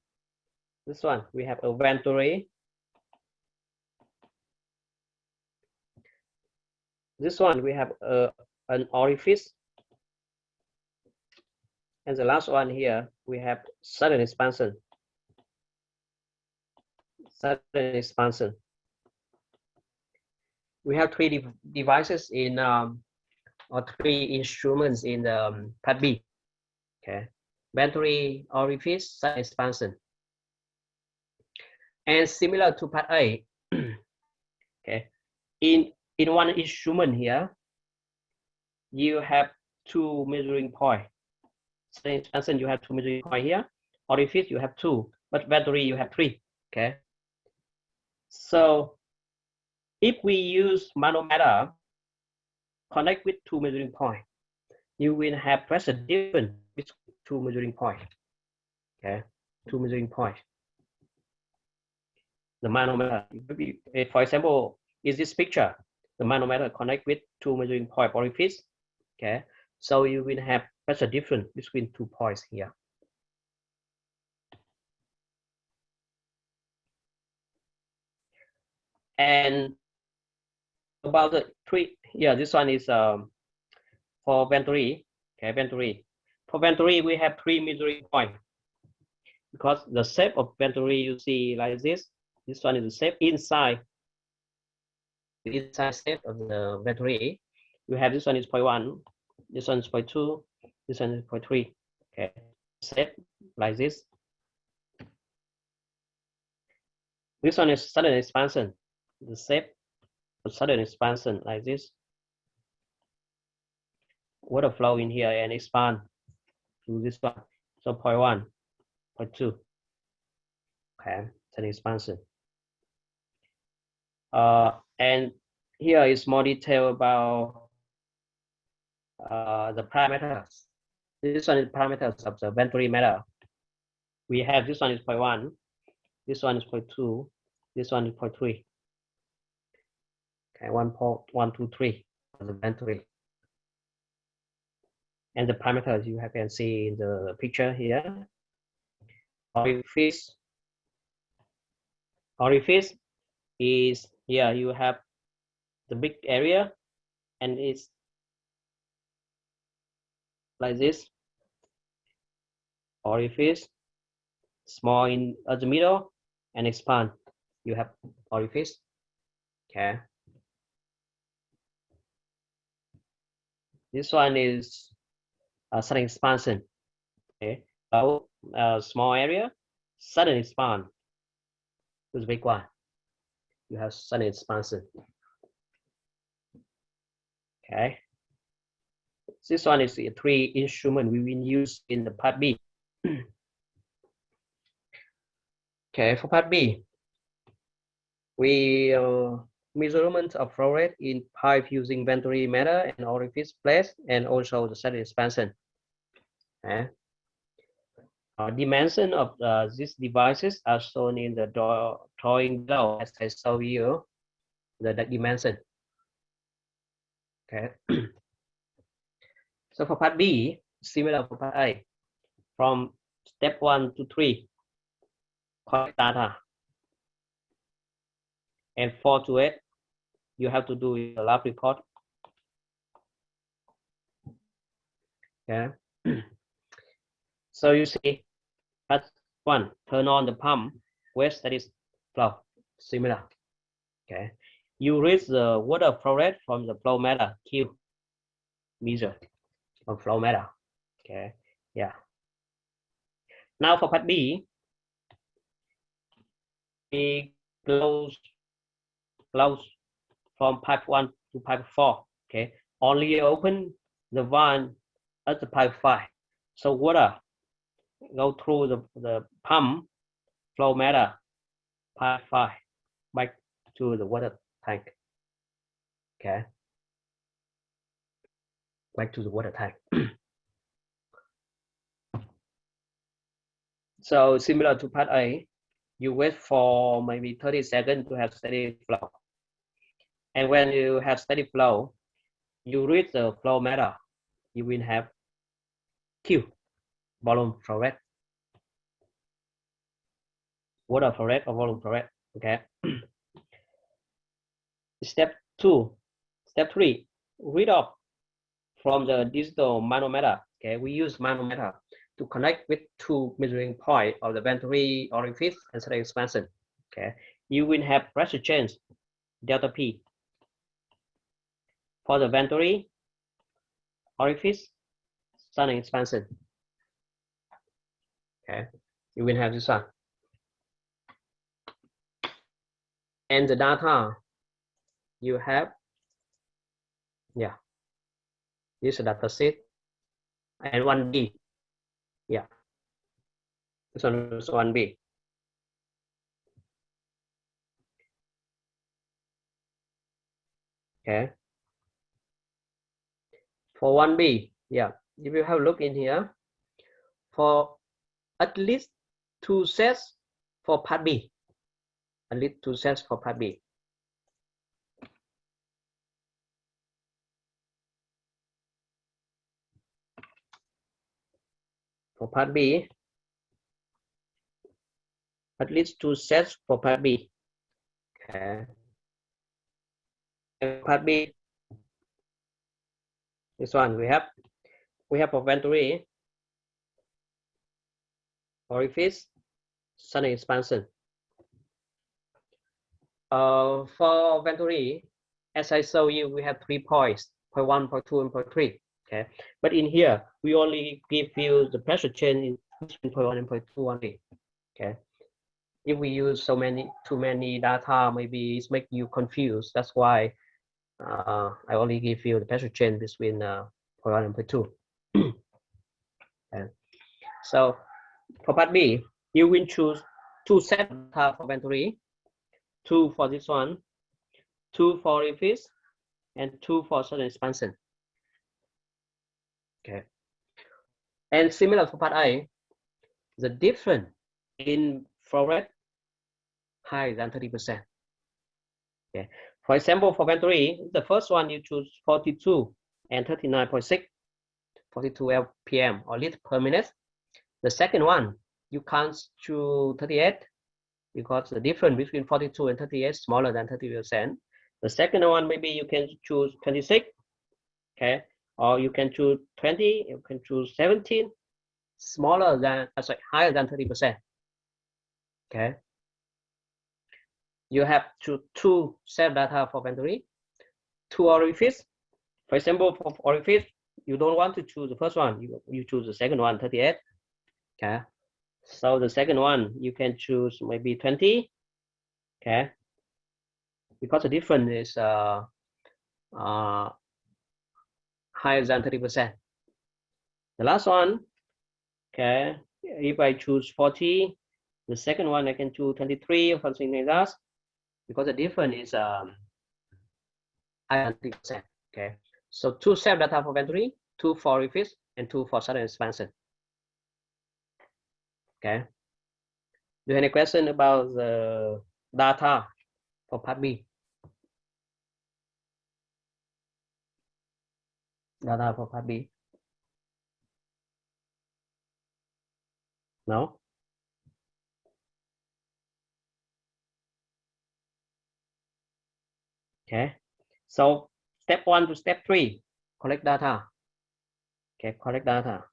this one, we have a venturi This one we have an orifice, and the last one here we have sudden expansion. Sudden expansion. We have three devices in or three instruments in the part B. Okay, venturi, orifice, sudden expansion, and similar to part A. Okay, in one instrument here, you have two measuring point. Sudden expansion, you have two measuring point here. Orifice, you have two, but venturi, you have three. Okay, so if we use manometer connect with two measuring point, you will have pressure difference between two measuring point. Okay, two measuring point. The manometer, for example, is this picture, the manometer connect with two measuring point orifice. Okay, so you will have pressure difference between 2 points here. And about the three, yeah, this one is for venturi. Okay, venturi. For venturi, we have three measuring point because the shape of venturi you see like this. This one is the shape inside. The inside shape of the venturi. You have this one is 0.1, this one is 0.2, this one is 0.3. Okay, shape like this. This one is sudden expansion. The shape of sudden expansion like this. Water flow in here and expand to this one. So 0.1, 0.2. Okay, sudden expansion. And here is more detail about the parameters. This one is parameters of the venturi metal. We have this one is 0.1, this one is 0.2, this one is 0.3. Okay, 1, 2, 3 for the venturi. And the parameters you can see in the picture here. Orifice. Orifice is here. You have the big area, and it's like this. Orifice, small in the middle, and expand. You have orifice. Okay. This one is sudden expansion. Okay. So small area, sudden expand. This big one. You have sudden expansion. Okay. This one is the three instrument we will use in the part B. Okay, for part B, we measurement of flow rate in pipe using venturi meter and orifice plate, and also the sudden expansion. Okay. Dimension of these devices are shown in the drawing below as I show you the dimension. Okay. So for part B, similar for part A, from step 1 to 3, collect data, and 4 to 8, you have to do your lab report. Okay. So you see, part 1, turn on the pump, where steady flow, similar. Okay. You read the water flow rate from the flow meter Q, measure of flow meter. Okay. Yeah. Now for part B, we close from pipe 1 to pipe 4. Okay. Only open the one at the pipe 5. So water go through the pump flow meter pipe 5 back to the water tank. Okay. Back to the water tank. So similar to part A, you wait for maybe 30 seconds to have steady flow. And when you have steady flow, you read the flow meter, you will have Q, volume flow rate. Water flow rate or volume flow rate. Okay. Step 3, read off from the digital manometer. Okay, we use manometer to connect with two measuring point of the venturi orifice and sudden expansion. Okay, you will have pressure change delta P for the venturi orifice sudden expansion. Okay, you will have this one. And the data you have, yeah, this data set and 1B, yeah, this one is 1B. Okay, for 1B, yeah, if you have a look in here, for at least 2 sets for part B, at least 2 sets for part B. For part B, at least 2 sets for part B. Okay. And part B, this one we have for venturi orifice sudden expansion. For venturi, as I showed you, we have 3 points, point 1, point 2, and point 3. Okay, but in here we only give you the pressure change between point 1 and point 2 only. Okay, if we use too many data, maybe it's make you confused. That's why I only give you the pressure change between point 1 and point 2. Okay. So for part B, you will choose 2 sets data for venturi, 2 for this one, 2 for orifice, and 2 for sudden expansion. Okay. And similar for part A, the difference in flow rate higher than 30%. Okay. For example, for venturi, the first one you choose 42 and 39.6, 42 LPM or liters per minute. The second one, you can't choose 38 because the difference between 42 and 38 is smaller than 30%. The second one, maybe you can choose 26, okay, or you can choose 20, you can choose 17, smaller than, sorry, higher than 30%. Okay. You have to 2 set data for venturi, 2 orifice. For example, for orifice, you don't want to choose the first one, you choose the second one, 38. Okay. So the second one, you can choose maybe 20. Okay. Because the difference is higher than 30%. The last one, okay, if I choose 40, the second one I can choose 23 or something like that, because the difference is higher than 30%. Okay, so 2 set data for venturi, 2 for orifice, and 2 for sudden expansion. Okay. Do you have any question about the data for part B? Data for part B? No? Okay. So step 1 to step 3, collect data. Okay, collect data.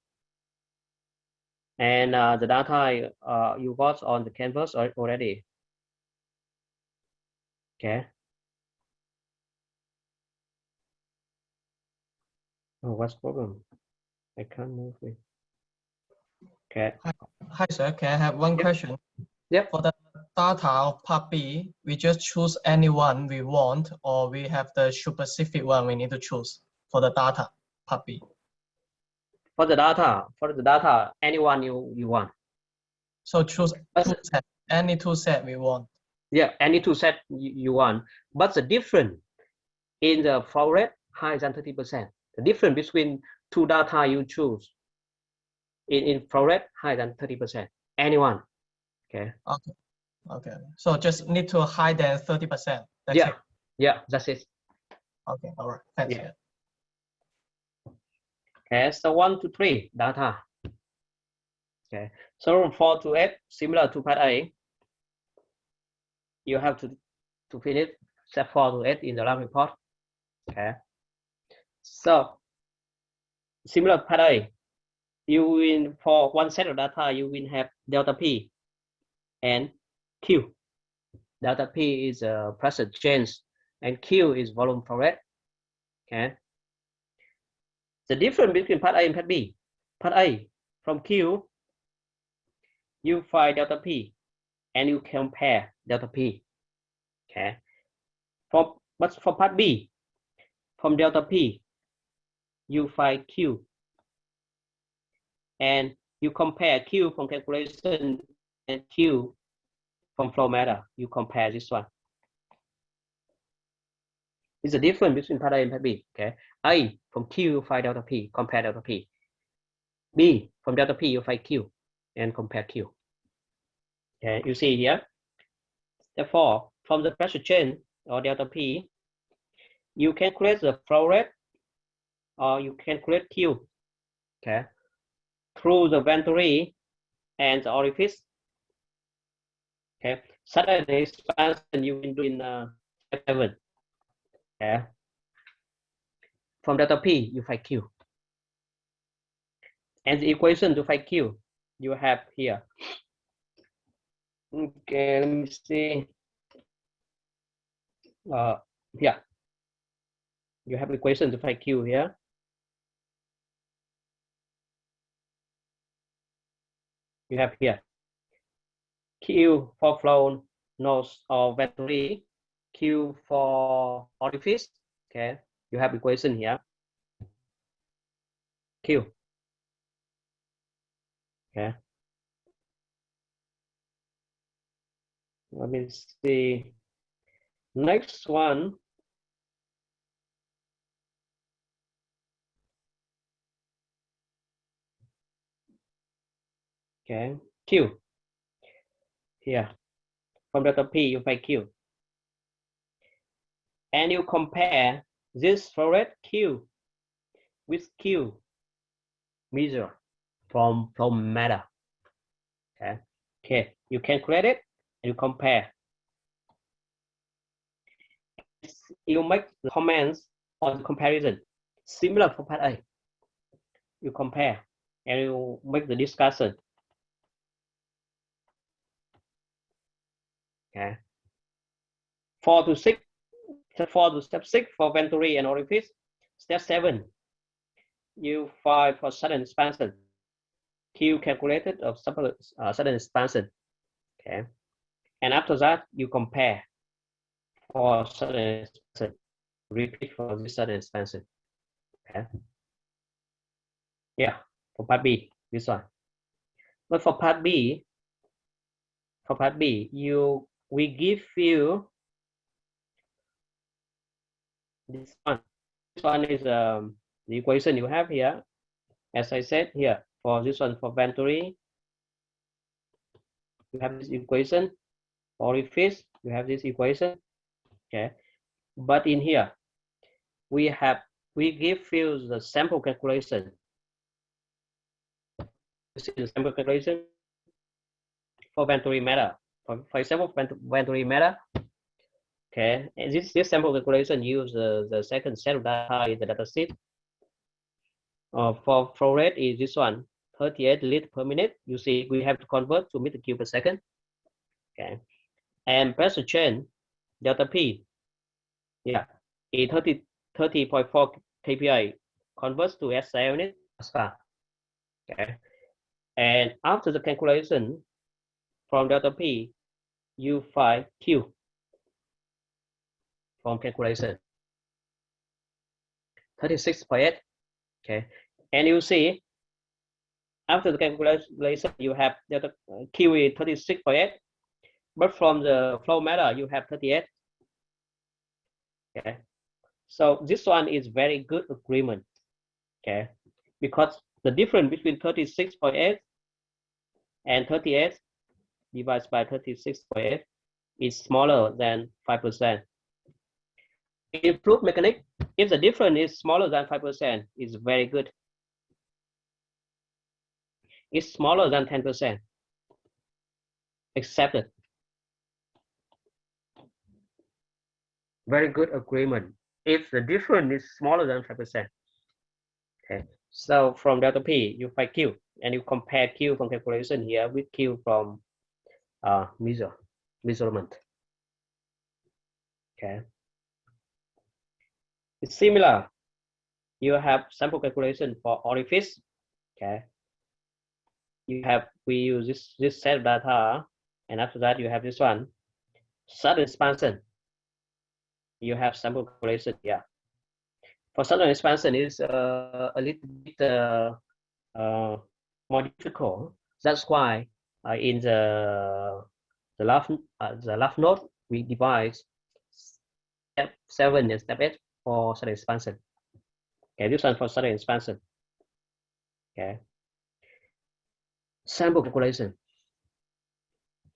And the data you got on the canvas already. Okay. Oh, what's the problem? I can't move it. Okay. Hi, sir. Can I have one question? Yep. For the data of part B, we just choose any one we want, or we have the specific one we need to choose for the data part B? For the data, anyone you want. So choose any 2 set we want. Yeah, any 2 set you want. But the difference in the flow rate higher than 30%. The difference between 2 data you choose in flow rate higher than 30%. Anyone. Okay. Okay. Okay. So just need to higher than 30%. That's yeah. it. Yeah, that's it. Okay. All right. Thanks. Yeah. Okay. So 1 to 3 data. Okay. So from 4 to 8, similar to part A, you have to finish step 4 to 8 in the lab report. Okay. So similar part A, you will, for one set of data, you will have delta P and Q. Delta P is pressure change and Q is volume flow rate. Okay. The difference between part A and part B. Part A, from Q, you find delta P and you compare delta P. Okay. But for part B, from delta P, you find Q and you compare Q from calculation and Q from flow meter. You compare this one. It's the difference between part A and part B. Okay. A, from Q, you find delta P, compare delta P. B, from delta P, you find Q and compare Q. Okay, you see here. Therefore, from the pressure change or delta P, you calculate the flow rate or you calculate Q. Okay, through the venturi and the orifice. Okay, sudden expansion you will do in step 7. Okay, from delta P you find Q, and the equation to find Q you have here. Okay, let me see. Here you have equation to find Q here. You have here Q for flow nose or venturi, Q for orifice. Okay, you have equation here. Q. Okay. Let me see. Next one. Okay, Q. Here, from delta P, you find Q. And you compare this flow rate Q with Q measure from meter. Okay, okay, you calculate it and you compare. You make the comments on the comparison. Similar for part A. You compare and you make the discussion. Okay. 4 to step 6 for venturi and orifice. Step 7, you find for sudden expansion. Q calculated of sudden expansion. Okay. And after that, you compare for sudden expansion. Repeat for this sudden expansion. Okay. Yeah, for part B, this one. But for part B, we give you this one. This one is the equation you have here. As I said here, for this one for venturi, you have this equation. Orifice, you have this equation. Okay, but in here we give you the sample calculation. You see the sample calculation for venturi matter. For example, venturi matter. Okay, and this sample calculation use the second set of data in the data sheet. For flow rate is this one, 38 liters per minute. You see, we have to convert to meter cube per second. Okay, and pressure change delta P, yeah, is 30.4 kPa converts to SI unit Pascal. Okay, and after the calculation from delta P, you find Q from calculation 36.8. Okay, and you see after the calculation you have delta Q is 36.8, but from the flow meter you have 38. Okay, so this one is very good agreement. Okay, because the difference between 36.8 and 38 divided by 36.8 is smaller than 5%. In fluid mechanics, if the difference is smaller than 5%, it's very good. It's smaller than 10%. Accepted. Very good agreement. if the difference is smaller than 5%. Okay, so from delta P, you find Q, and you compare Q from calculation here with Q from measurement. Okay, it's similar. You have sample calculation for orifice. Okay, we use this set of data, and after that you have this one, sudden expansion. You have sample calculation. Yeah, for sudden expansion is a little bit more difficult. That's why in the last note we divide step 7 and step 8 for sudden expansion. Okay, this one for sudden expansion. Okay, sample calculation.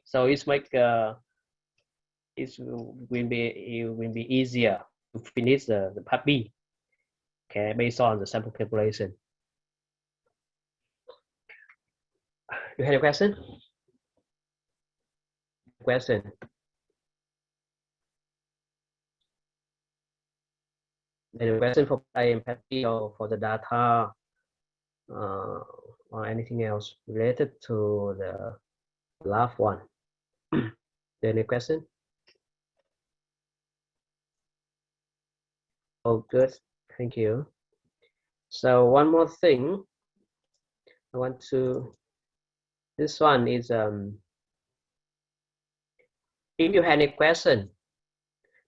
So it's make it will be easier to finish the part B. Okay, based on the sample calculation. You have a question? Question. Any question for empathy or for the data or anything else related to the last one? Any question? Oh, good. Thank you. So one more thing I want to. This one is if you have any question,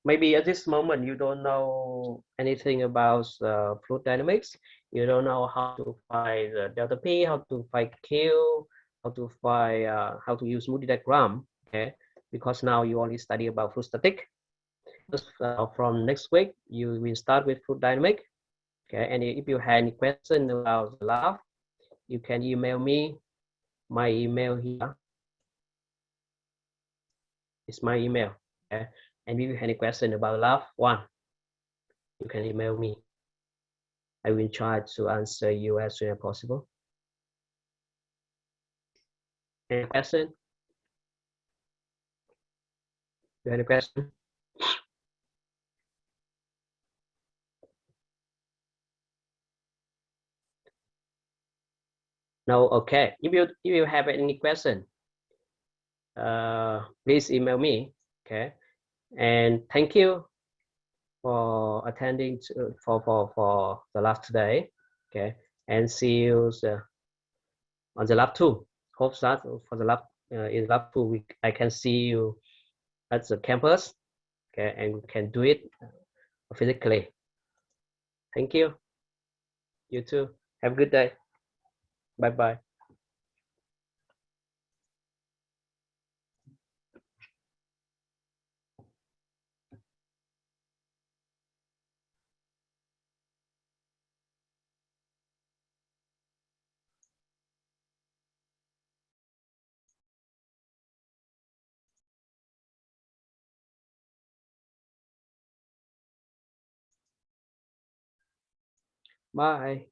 maybe at this moment you don't know anything about fluid dynamics. You don't know how to find the delta P, how to find Q, how to find how to use Moody diagram. Okay, because now you only study about fluid static. From next week you will start with fluid dynamic. Okay, and if you have any question about the lab, you can email me. My email here is my email. Okay, and if you have any question about lab 1, you can email me. I will try to answer you as soon as possible. Any question? You have any question? No, okay. If you have any question, please email me. Okay, and thank you for attending for the lab today. Okay, and see you on the lab 2. Hope that for the lab in lab 2 I can see you at the campus. Okay, and we can do it physically. Thank you. You too. Have a good day. Bye bye. Bye.